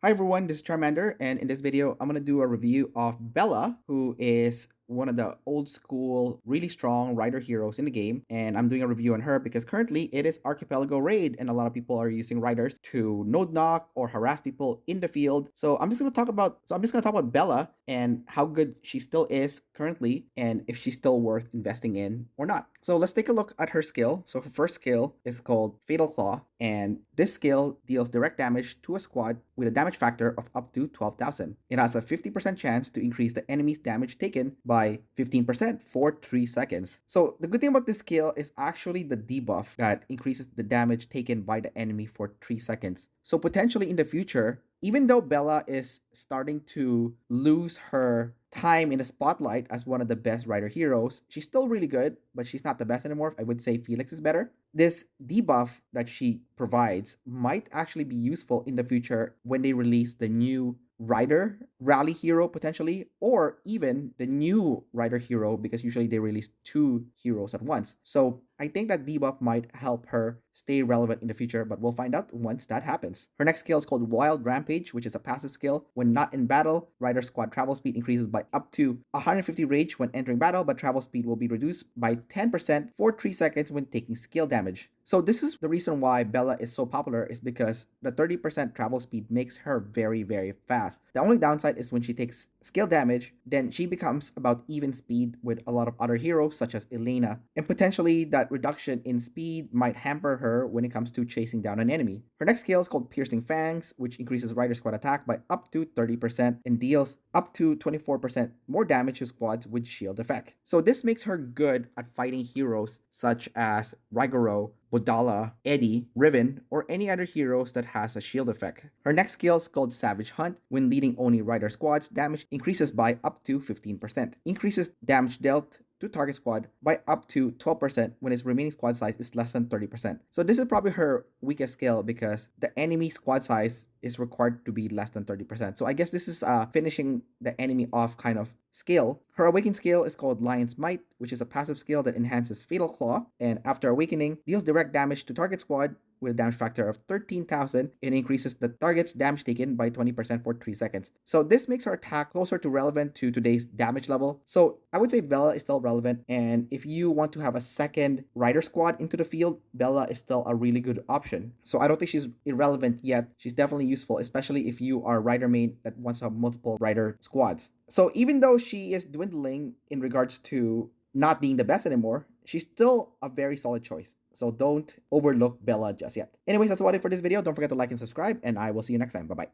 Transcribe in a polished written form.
Hi everyone, this is Charmander, and in this video, I'm gonna do a review of Bella, who is one of the old school, really strong rider heroes in the game. And I'm doing a review on her because currently it is Archipelago Raid, and a lot of people are using riders to node knock or harass people in the field. So I'm just gonna talk about Bella and how good she still is currently, and if she's still worth investing in or not. So let's take a look at her skill. So her first skill is called Fatal Claw, and this skill deals direct damage to a squad with a damage factor of up to 12,000. It has a 50% chance to increase the enemy's damage taken by 15% for 3 seconds. So the good thing about this skill is actually the debuff that increases the damage taken by the enemy for 3 seconds. So potentially in the future, even though Bella is starting to lose her time in the spotlight as one of the best rider heroes, she's still really good, but she's not the best anymore. I would say Felix is better. This debuff that she provides might actually be useful in the future when they release the new rider rally hero potentially, or even the new rider hero, because usually they release two heroes at once. So I think that debuff might help her stay relevant in the future, but we'll find out once that happens. Her next skill is called Wild Rampage, which is a passive skill. When not in battle, rider squad travel speed increases by up to 150 rage when entering battle, but travel speed will be reduced by 10% for 3 seconds when taking skill damage. So this is the reason why Bella is so popular, is because the 30% travel speed makes her very, very fast. The only downside is when she takes skill damage, then she becomes about even speed with a lot of other heroes such as Elena, and potentially that reduction in speed might hamper her when it comes to chasing down an enemy. Her next skill is called Piercing Fangs, which increases rider squad attack by up to 30% and deals up to 24% more damage to squads with shield effect. So this makes her good at fighting heroes such as Rigoro, Bodala, Eddie, Riven, or any other heroes that has a shield effect. Her next skill is called Savage Hunt. When leading only rider squads, damage increases by up to 15%. Increases damage dealt to target squad by up to 12% when its remaining squad size is less than 30%. So this is probably her weakest skill because the enemy squad size is required to be less than 30%. So I guess this is finishing the enemy off kind of skill. Her awakened skill is called Lion's Might, which is a passive skill that enhances Fatal Claw, and after awakening, deals direct damage to target squad with a damage factor of 13,000 and increases the target's damage taken by 20% for 3 seconds. So this makes her attack closer to relevant to today's damage level. So I would say Bella is still relevant, and if you want to have a second rider squad into the field, Bella is still a really good option. So I don't think she's irrelevant yet. She's definitely useful, especially if you are rider main that wants to have multiple rider squads. So even though she is dwindling in regards to not being the best anymore, she's still a very solid choice. So don't overlook Bella just yet. Anyways, that's about it for this video. Don't forget to like and subscribe, and I will see you next time. Bye bye.